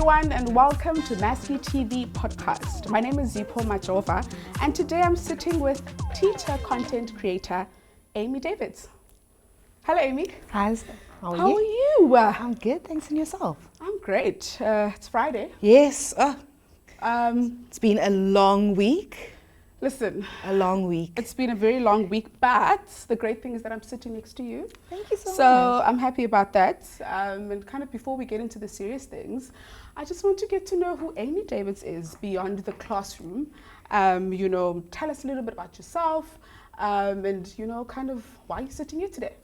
everyone, and welcome to Masky TV podcast. My name is Zipho Majova, and today I'm sitting with teacher content creator Amy Davids. Hello, Amy. Hi. How are you? I'm good, thanks, and yourself? I'm great. It's Friday. Yes. It's been a long week. Listen, A long week. it's been a very long week, but the great thing is that I'm sitting next to you. Thank you so So much. I'm happy about that. And kind of before we get into the serious things, I just want to get to know who Amy Davids is beyond the classroom. Tell us a little bit about yourself and, kind of why you're sitting here today.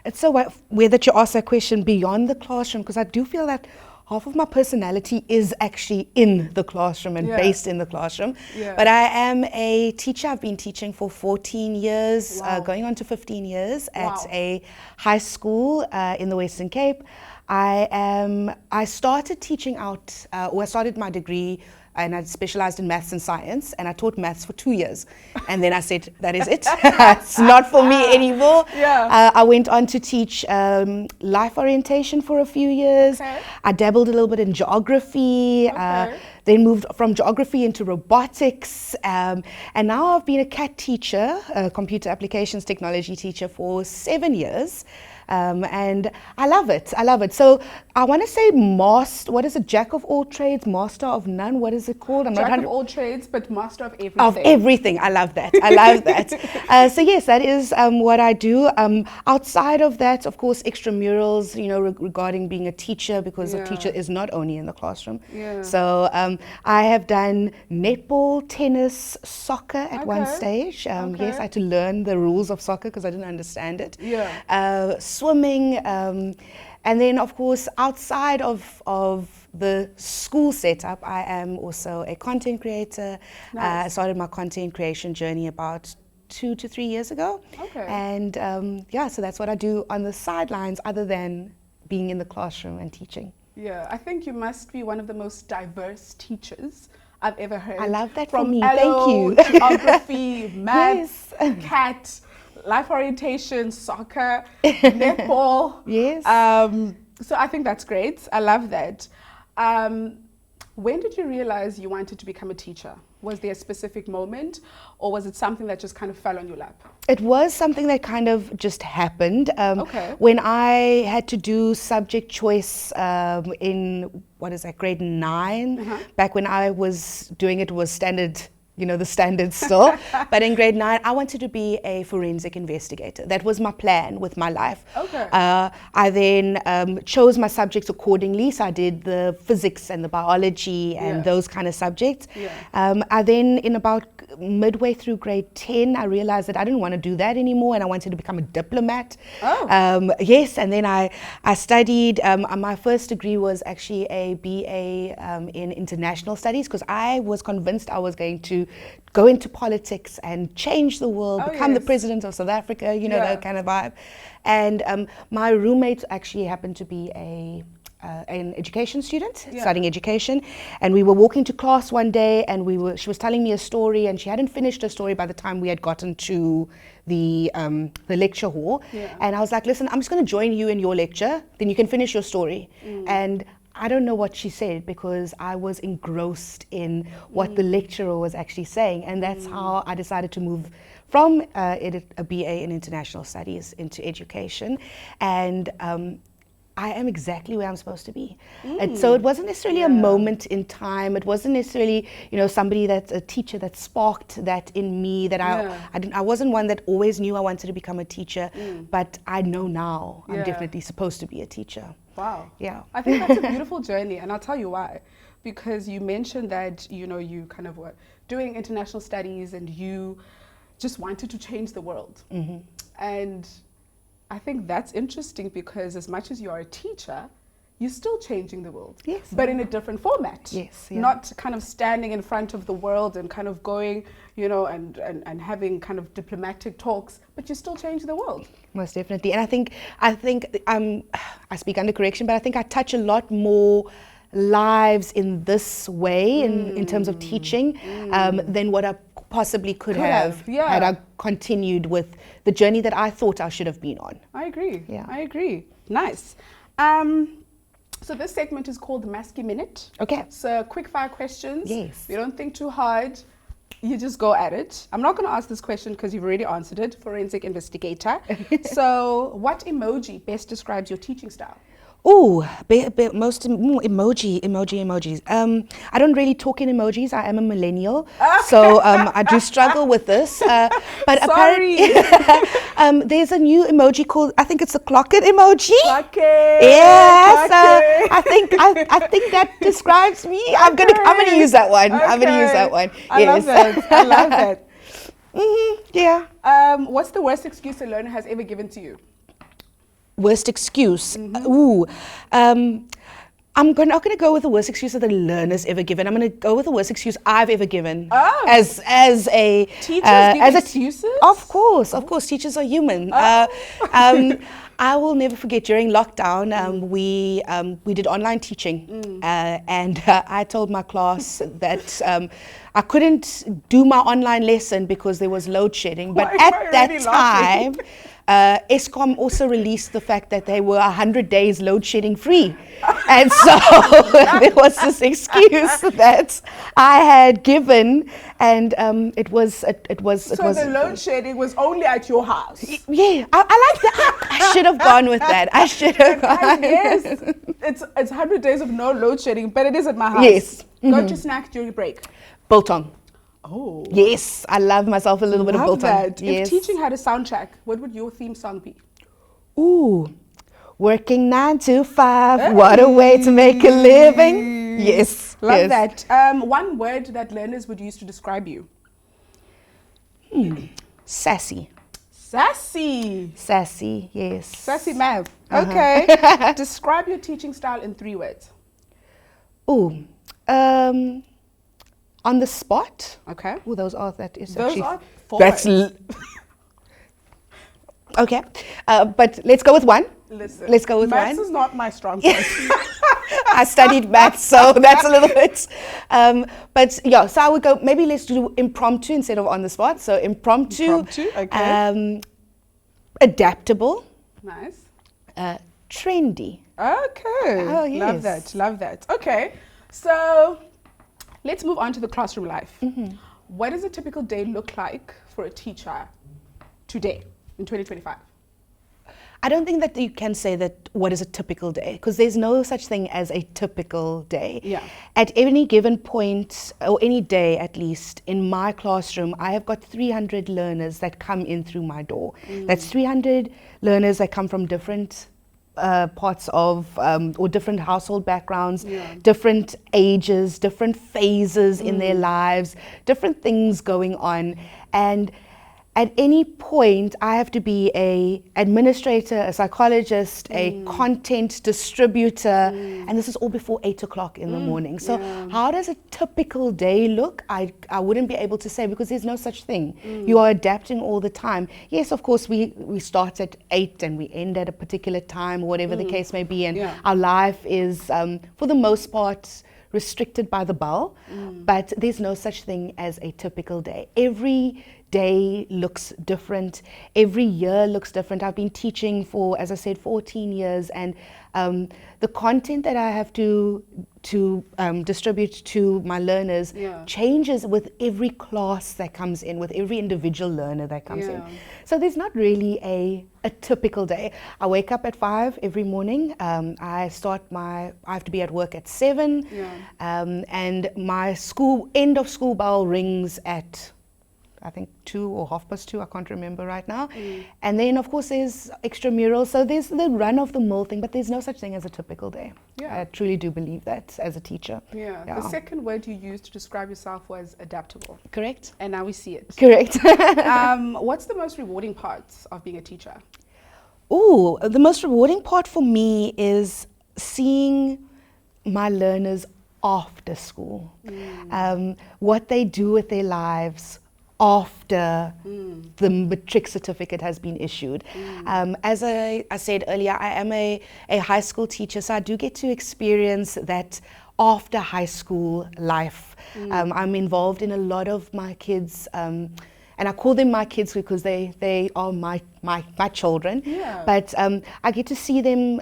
It's so weird that you asked that question beyond the classroom, because I do feel that half of my personality is actually in the classroom and based in the classroom. Yeah. But I am a teacher. I've been teaching for 14 years, Wow. going on to 15 years at Wow. a high school in the Western Cape. I started teaching out, I started my degree and I specialized in maths and science, and I taught maths for 2 years. And then I said, that is it. It's not for me anymore. Yeah. I went on to teach life orientation for a few years. Okay. I dabbled a little bit in geography, Okay. then moved from geography into robotics. And now I've been a CAT teacher, a computer applications technology teacher, for 7 years. And I love it. So I want to say what is it? Jack of all trades, master of none. What is it called? I'm Jack not of all trades, but master of everything. of everything. I love that. So yes, that is what I do. Outside of that, of course, extramurals, regarding being a teacher, because a teacher is not only in the classroom. Yeah. So I have done netball, tennis, soccer at one Okay. stage. Okay. Yes, I had to learn the rules of soccer because I didn't understand it. Yeah. Swimming, and then of course outside of the school setup, I am also a content creator. Nice. I started my content creation journey about 2 to 3 years ago. Okay. And so that's what I do on the sidelines other than being in the classroom and teaching. Yeah, I think you must be one of the most diverse teachers I've ever heard. I love that From for me. LO, Thank you. geography, maths, Yes. CAT, life orientation, soccer, netball. Yes. So I think that's great. I love that. When did you realize you wanted to become a teacher? Was there a specific moment, or was it something that just kind of fell on your lap? It was something that kind of just happened. Okay. When I had to do subject choice in, grade 9, back when I was doing it was standard, the standard still. But in grade 9, I wanted to be a forensic investigator. That was my plan with my life. Okay. I then chose my subjects accordingly. So I did the physics and the biology and those kind of subjects. Yeah. I then, in about midway through grade 10, I realized that I didn't want to do that anymore, and I wanted to become a diplomat. Oh. Yes, and then I studied, my first degree was actually a BA in international studies, because I was convinced I was going to go into politics and change the world, become the president of South Africa, that kind of vibe. And my roommate actually happened to be an education student, studying education, and we were walking to class one day, and she was telling me a story, and she hadn't finished her story by the time we had gotten to the lecture hall. And I was like, listen, I'm just going to join you in your lecture, then you can finish your story. And I don't know what she said, because I was engrossed in what the lecturer was actually saying, and that's how I decided to move from a BA in international studies into education. And I am exactly where I'm supposed to be. And so it wasn't necessarily a moment in time. It wasn't necessarily, somebody that's a teacher that sparked that in me, that I wasn't one that always knew I wanted to become a teacher, but I know now I'm definitely supposed to be a teacher. Wow. Yeah. I think that's a beautiful journey, and I'll tell you why. Because you mentioned that, you kind of were doing international studies and you just wanted to change the world. And I think that's interesting, because as much as you are a teacher, you're still changing the world. Yes. But in a different format. Yes. Not kind of standing in front of the world and kind of going, and having kind of diplomatic talks, but you still change the world. Most definitely. And I think I speak under correction, but I think I touch a lot more lives in this way, in terms of teaching, than what I possibly could have had I continued with the journey that I thought I should have been on. I agree. Yeah. I agree. Nice. So this segment is called the Masky Minute. Okay. So quick fire questions. Yes. You don't think too hard. You just go at it. I'm not going to ask this question because you've already answered it. Forensic investigator. So what emoji best describes your teaching style? Ooh, emojis. I don't really talk in emojis. I am a millennial, so I do struggle with this. But Sorry. apparently, there's a new emoji called, I think it's a clocket emoji. Okay. Yeah, so I think that describes me. I'm gonna use that one. Okay. I'm gonna use that one. I love that. I love that. Yeah. What's the worst excuse a learner has ever given to you? Worst excuse. Ooh. I'm not going to go with the worst excuse that the learner's ever given. I'm going to go with the worst excuse I've ever given. Oh. As a Teachers give excuses? Of course, teachers are human. I will never forget during lockdown, we did online teaching, and I told my class that I couldn't do my online lesson because there was load shedding. But at that time, Eskom also released the fact that they were 100 days load shedding free. And so there was this excuse that I had given, and it was. So the load shedding was only at your house? Yeah, I like that. I should have gone with that. I should have gone. Yes, it's 100 days of no load shedding, but it is at my house. Yes. Go to snack during break. Biltong. Oh. Yes, I love myself a little bit of biltong. That. Yes. If teaching had a soundtrack, what would your theme song be? Ooh, working 9 to 5. Hey. What a way to make a living. Yes. Love that. One word that learners would use to describe you. Sassy. Sassy. Sassy, yes. Sassy ma'am. Okay. Describe your teaching style in 3 words. Ooh, on the spot. Okay. Oh, that is those actually. Are 4 that's words. Okay, but let's go with one. Listen, let's go with maths one. Is not my strong point. I studied maths, so that's a little bit. But yeah, so I would go. Maybe let's do impromptu instead of on the spot. So impromptu. Okay. Adaptable. Nice. Trendy. Okay. Oh, yes. Love that. Okay, so let's move on to the classroom life. What does a typical day look like for a teacher today in 2025? I don't think that you can say that what is a typical day, because there's no such thing as a typical day. Yeah. At any given point, or any day at least, in my classroom, I have got 300 learners that come in through my door. That's 300 learners that come from different parts of, or different household backgrounds, different ages, different phases in their lives, different things going on. And at any point, I have to be a administrator, a psychologist, a content distributor, and this is all before 8 o'clock in the morning. So how does a typical day look? I wouldn't be able to say, because there's no such thing. You are adapting all the time. Yes, of course, we start at 8 and we end at a particular time, whatever the case may be, and our life is, for the most part, restricted by the bell, but there's no such thing as a typical day. Every day looks different. Every year looks different. I've been teaching for, as I said, 14 years, and the content that I have to distribute to my learners changes with every class that comes in, with every individual learner that comes in. So there's not really a typical day. I wake up at 5 every morning. I have to be at work at 7, and my end of school bell rings at, I think 2 or 2:30, I can't remember right now. And then of course there's extramural, so there's the run of the mill thing, but there's no such thing as a typical day. I truly do believe that as a teacher. The second word you used to describe yourself was adaptable. Correct. And now we see it. Correct. What's the most rewarding part of being a teacher? Ooh, the most rewarding part for me is seeing my learners after school, what they do with their lives after the matric certificate has been issued. As I said earlier, I am a high school teacher, so I do get to experience that after high school life. I'm involved in a lot of my kids, and I call them my kids because they are my children. Yeah. But I get to see them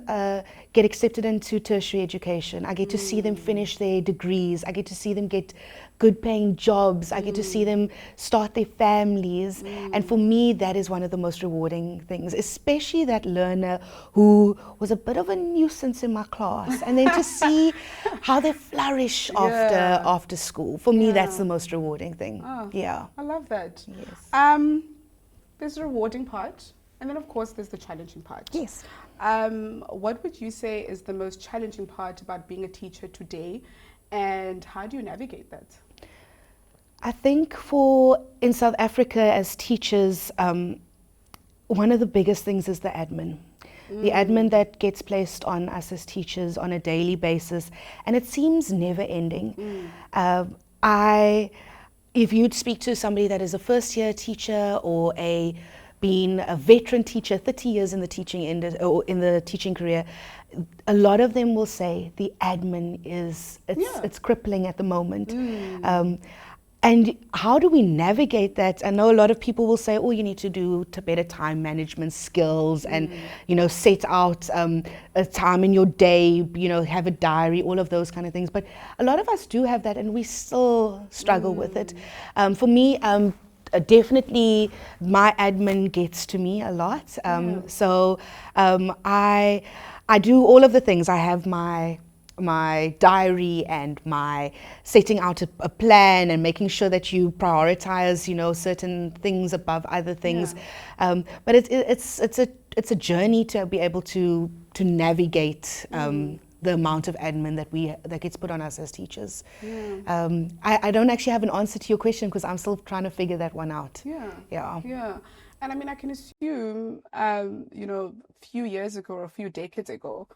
get accepted into tertiary education. I get to see them finish their degrees. I get to see them get good paying jobs. I get to see them start their families. And for me, that is one of the most rewarding things, especially that learner who was a bit of a nuisance in my class. And then to see how they flourish after school. For me, that's the most rewarding thing. Oh, yeah. I love that. Yes. There's the rewarding part, and then of course there's the challenging part. Yes. What would you say is the most challenging part about being a teacher today, and how do you navigate that? I think in South Africa as teachers, one of the biggest things is the admin. The admin that gets placed on us as teachers on a daily basis, and it seems never ending. If you'd speak to somebody that is a first year teacher or being a veteran teacher, 30 years in the teaching career, a lot of them will say the admin it's crippling at the moment. And how do we navigate that? I know a lot of people will say, you need to do better time management skills and, set out a time in your day, have a diary, all of those kind of things. But a lot of us do have that and we still struggle with it. For me, definitely my admin gets to me a lot. So I do all of the things. I have my diary and my setting out a plan and making sure that you prioritize, certain things above other things. But it's a journey to be able to navigate the amount of admin that gets put on us as teachers. I don't actually have an answer to your question because I'm still trying to figure that one out. Yeah. And I mean, I can assume, a few years ago or a few decades ago,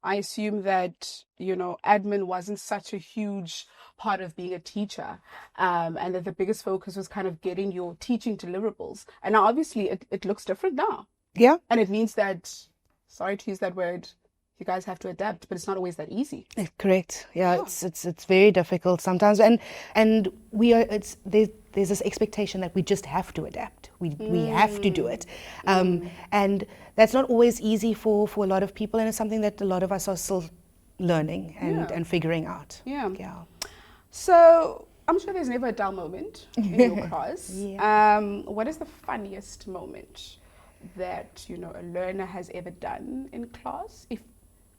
I assume that, admin wasn't such a huge part of being a teacher, and that the biggest focus was kind of getting your teaching deliverables. And now obviously it looks different now. Yeah. And it means that, sorry to use that word, you guys have to adapt, but it's not always that easy. Correct. Yeah. It's very difficult sometimes. And there's this expectation that we just have to adapt. We have to do it. And that's not always easy for a lot of people, and it's something that a lot of us are still learning and figuring out. Yeah. So I'm sure there's never a dull moment in your class. What is the funniest moment that, a learner has ever done in class? If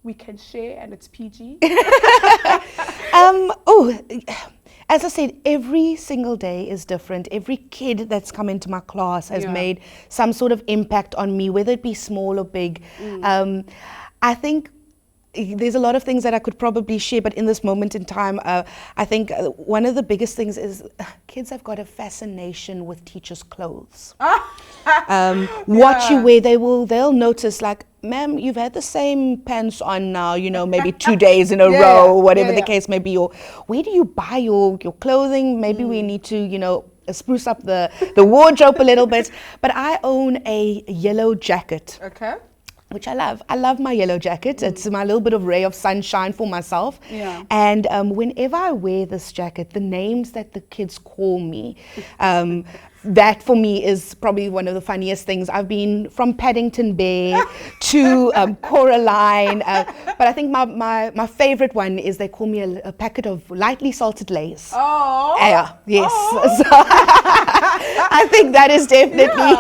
we can share and it's PG. As I said, every single day is different. Every kid that's come into my class has made some sort of impact on me, whether it be small or big. I think there's a lot of things that I could probably share, but in this moment in time, I think one of the biggest things is kids have got a fascination with teachers' clothes. What you wear, they'll notice, like, ma'am, you've had the same pants on now, maybe 2 days in a row, whatever the case may be. Or where do you buy your clothing? Maybe we need to, spruce up the wardrobe a little bit. But I own a yellow jacket. Okay. Which I love. I love my yellow jacket. It's my little bit of ray of sunshine for myself. And whenever I wear this jacket, the names that the kids call me, that for me is probably one of the funniest things. I've been from Paddington Bear to Coraline, but I think my favorite one is they call me a packet of lightly salted Lays. Oh. Yes. So I think that is definitely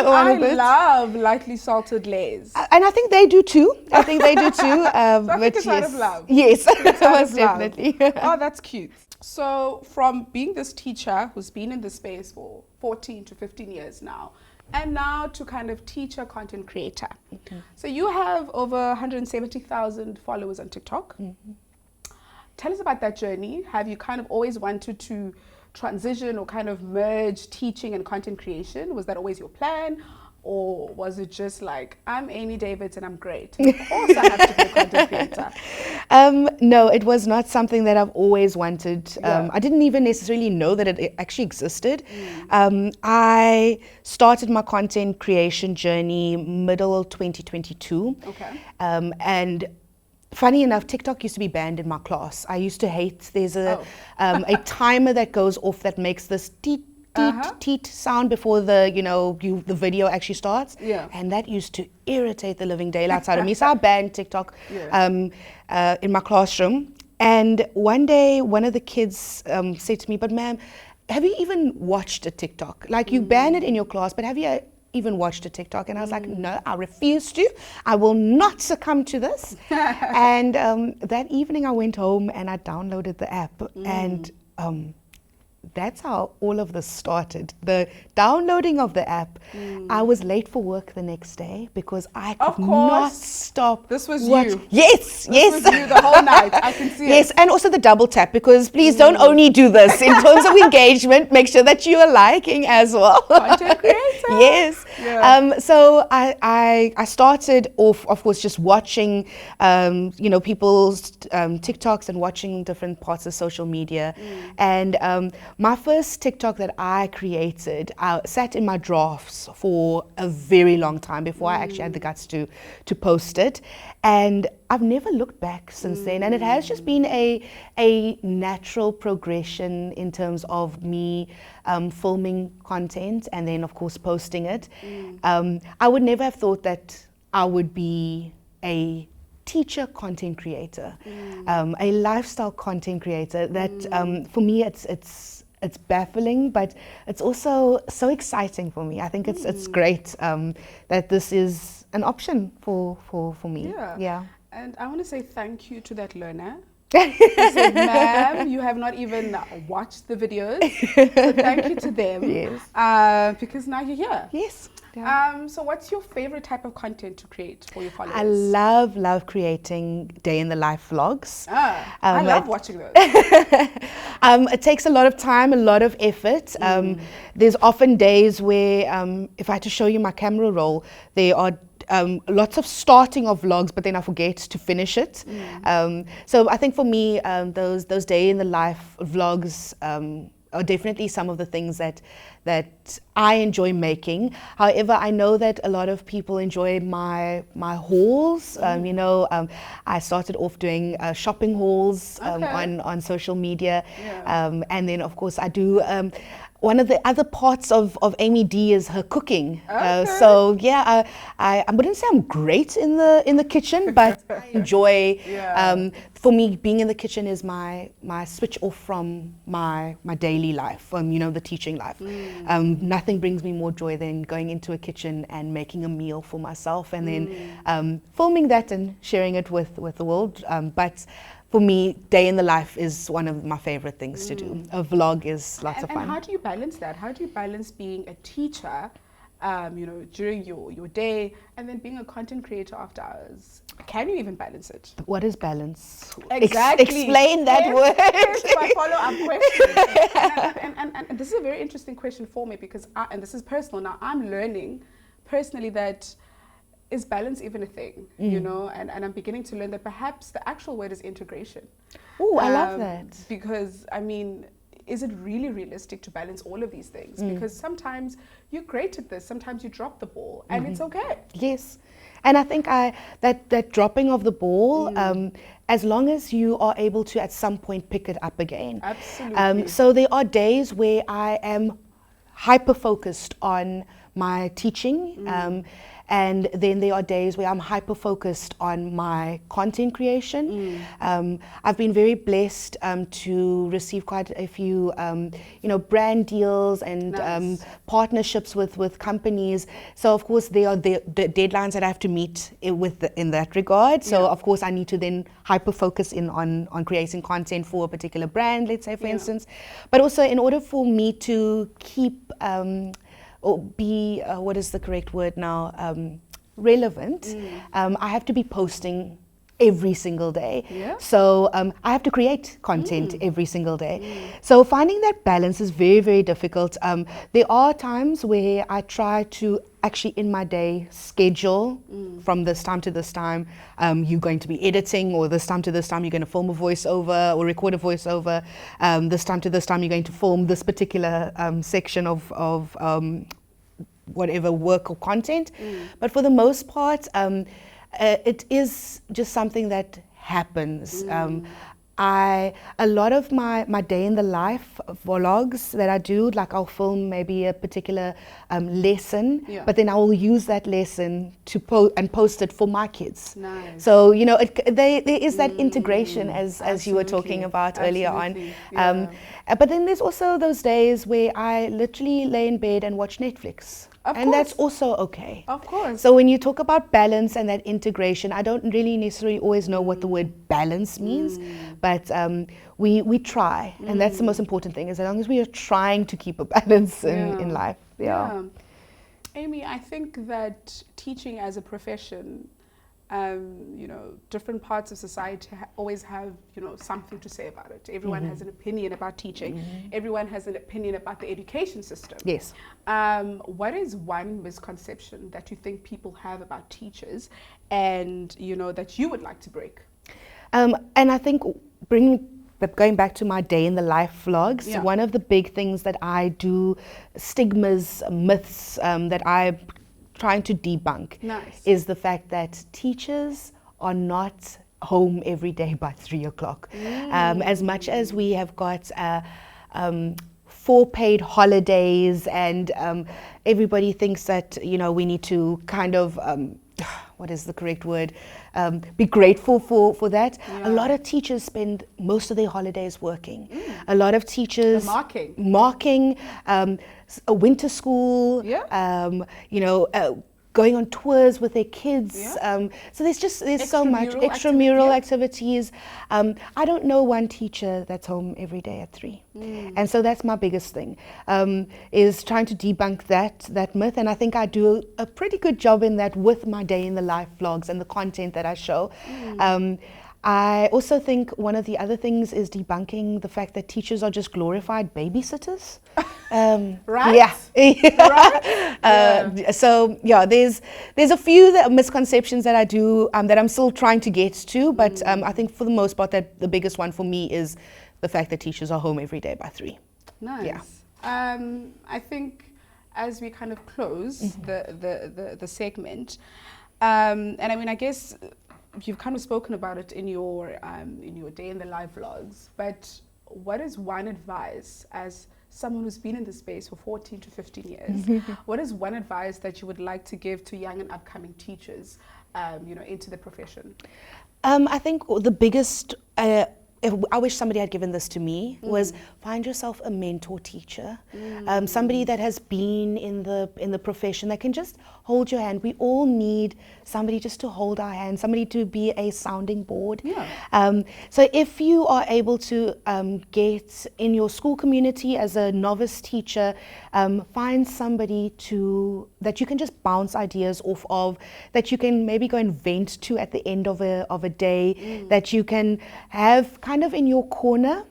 one of it. I love lightly salted Lays. And I think they do too. So I think it's out of love. Yes, most definitely. Oh, that's cute. So from being this teacher who's been in the space for 14 to 15 years now, and now to kind of teacher, content creator. So you have over 170,000 followers on TikTok. Tell us about that journey. Have you kind of always wanted to transition or kind of merge teaching and content creation? Was that always your plan? Or was it just like, I'm Amy Davids and I'm great, of course I have to be a content creator? No, it was not something that I've always wanted. I didn't even necessarily know that it actually existed. I started my content creation journey middle 2022. And funny enough, TikTok used to be banned in my class. I used to hate, there's a timer that goes off that makes this teet sound before the, the video actually starts. Yeah. And that used to irritate the living daylights out of me. So I banned TikTok in my classroom. And one day, one of the kids said to me, "But ma'am, have you even watched a TikTok? Like, you ban it in your class, but have you even watched a TikTok?" And I was like, "No, I refuse to. I will not succumb to this." And that evening I went home and I downloaded the app. And that's how all of this started. The downloading of the app. I was late for work the next day because I could not stop. This was you. Yes. This was you the whole night. I can see it. Yes, and also the double tap, because please don't only do this. In terms of engagement, make sure that you are liking as well. Content creator. Yes. Yeah. So I started off, of course, just watching, people's TikToks and watching different parts of social media. And my first TikTok that I created, I sat in my drafts for a very long time before I actually had the guts to post it. And I've never looked back since then. And it has just been a natural progression in terms of me filming content and then, of course, posting it. I would never have thought that I would be a teacher content creator, a lifestyle content creator. That for me, it's baffling, but it's also so exciting for me. I think it's great that this is an option for me. Yeah. And I want to say thank you to that learner. He said, "Ma'am, you have not even watched the videos." So thank you to them. Yes. Because now you're here. Yes. Yeah. So what's your favorite type of content to create for your followers? I love creating day in the life vlogs. I love watching those. It takes a lot of time, a lot of effort. There's often days where, if I had to show you my camera roll, there are lots of starting of vlogs, but then I forget to finish it. So I think for me, those day in the life vlogs are definitely some of the things that I enjoy making. However, I know that a lot of people enjoy my hauls. I started off doing shopping hauls on social media, and then of course I do. One of the other parts of Amy D is her cooking. So yeah, I wouldn't say I'm great in the kitchen, but I enjoy. For me, being in the kitchen is my switch off from my daily life, the teaching life. Nothing brings me more joy than going into a kitchen and making a meal for myself, and then filming that and sharing it with the world. But for me, day in the life is one of my favorite things to do. A vlog is lots of fun. And how do you balance that? How do you balance being a teacher, during your day, and then being a content creator after hours? Can you even balance it? What is balance? Exactly. Explain that word. Here's my follow-up question. And this is a very interesting question for me because, and this is personal now, I'm learning personally that is balance even a thing, and I'm beginning to learn that perhaps the actual word is integration. Oh, I love that. Because, is it really realistic to balance all of these things? Because sometimes you're great at this, sometimes you drop the ball, and it's okay. Yes. And I think that dropping of the ball, as long as you are able to at some point pick it up again. Absolutely. So there are days where I am hyper-focused on my teaching, and then there are days where I'm hyper-focused on my content creation. I've been very blessed to receive quite a few, brand deals and partnerships with companies. So of course there are the deadlines that I have to meet in that regard. So of course I need to then hyper-focus on creating content for a particular brand, let's say for instance. But also in order for me to keep or be, what is the correct word now, relevant, I have to be posting every single day. So I have to create content every single day. So finding that balance is very, very difficult. There are times where I try to actually in my day schedule from this time to this time you're going to be editing, or this time to this time you're going to film a voiceover or record a voiceover, this time to this time you're going to film this particular section of whatever work or content. But for the most part it is just something that happens. a lot of my day in the life vlogs that I do, like I'll film maybe a particular lesson, but then I will use that lesson to post it for my kids. Nice. So, you know, there is that integration as you were talking about earlier on. But then there's also those days where I literally lay in bed and watch Netflix. And that's also okay. Of course. So when you talk about balance and that integration, I don't really necessarily always know what the word balance means, but we try, and that's the most important thing. As long as we are trying to keep a balance in life. Yeah. Amy, I think that teaching as a profession, you know, different parts of society always have, you know, something to say about it. Everyone has an opinion about teaching. Everyone has an opinion about the education system. Yes. What is one misconception that you think people have about teachers, and, you know, that you would like to break? And I think going back to my day in the life vlogs, one of the big things that I do, stigmas, myths that I trying to debunk is the fact that teachers are not home every day by 3 o'clock. As much as we have got 4 paid holidays, and everybody thinks that, you know, we need to kind of what is the correct word? Be grateful for that. A lot of teachers spend most of their holidays working. A lot of teachers marking a winter school, you know, going on tours with their kids. So there's so much extramural activities. I don't know one teacher that's home every day at 3. And so that's my biggest thing, is trying to debunk that myth. And I think I do a pretty good job in that with my day in the life vlogs and the content that I show. I also think one of the other things is debunking the fact that teachers are just glorified babysitters. Right? Yeah. Right? So yeah, there's a few misconceptions that I do that I'm still trying to get to, but I think for the most part that the biggest one for me is the fact that teachers are home every day by 3. Nice. Yeah. I think as we kind of close the segment, and I mean, I guess you've kind of spoken about it in your day in the life vlogs, but what is one advice, as someone who's been in the space for 14 to 15 years, what is one advice that you would like to give to young and upcoming teachers, you know, into the profession? I think the biggest, I wish somebody had given this to me, was find yourself a mentor teacher, somebody that has been in the profession that can just hold your hand. We all need somebody just to hold our hand, somebody to be a sounding board. So if you are able to get in your school community as a novice teacher, find somebody that you can just bounce ideas off of, that you can maybe go and vent to at the end of a day, that you can have kind of in your corner.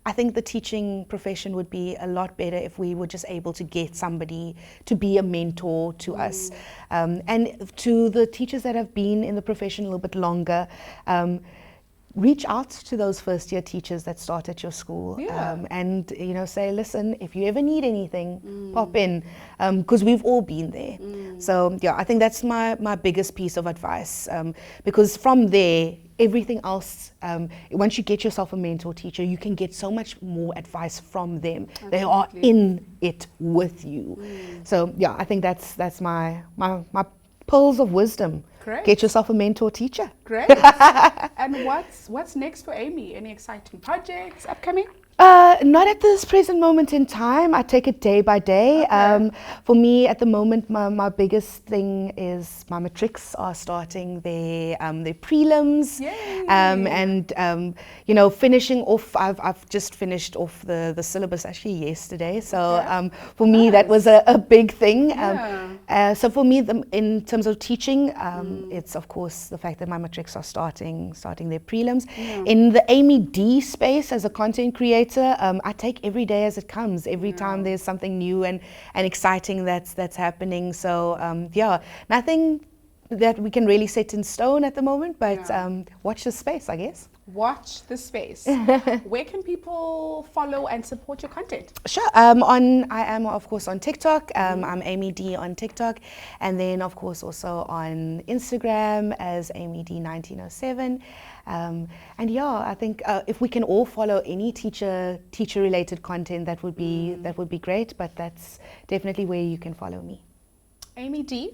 I think the teaching profession would be a lot better if we were just able to get somebody to be a mentor to us. And to the teachers that have been in the profession a little bit longer, reach out to those first year teachers that start at your school, and, you know, say, listen, if you ever need anything, pop in, because we've all been there. So yeah, I think that's my biggest piece of advice, because from there, everything else, once you get yourself a mentor teacher, you can get so much more advice from them. They are in it with you. So yeah, I think that's my pearls of wisdom. Great. Get yourself a mentor teacher. Great. And what's next for Amy? Any exciting projects upcoming? Not at this present moment in time. I take it day by day. For me, at the moment, my biggest thing is my matrics are starting their prelims. And you know, finishing off. I've just finished off the syllabus actually yesterday. So for me, that was a big thing. So for me, in terms of teaching, it's of course the fact that my matrics are starting their prelims. In the Amy D space as a content creator, I take every day as it comes. Every time there's something new and exciting that's happening. So yeah, nothing that we can really set in stone at the moment, but watch the space, I guess. watch the space. Where can people follow and support your content? Sure. I am of course on TikTok. I'm Amy D on TikTok, and then of course also on Instagram as Amy D 1907. And yeah, I think if we can all follow any teacher related content, that would be great. But that's definitely where you can follow me. Amy D,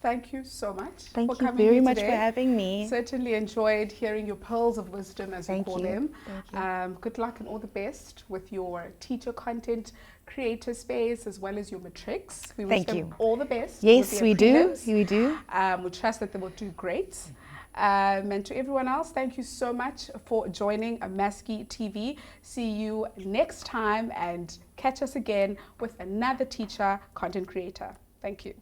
thank you so much Thank for you coming very here much today. for having me. Certainly enjoyed hearing your pearls of wisdom, as you call them. Thank you. Good luck and all the best with your teacher content creator space as well as your matrics. We wish them all the best. Yes, we do. We trust that they will do great. And to everyone else, thank you so much for joining Maskey TV. See you next time and catch us again with another teacher content creator. Thank you.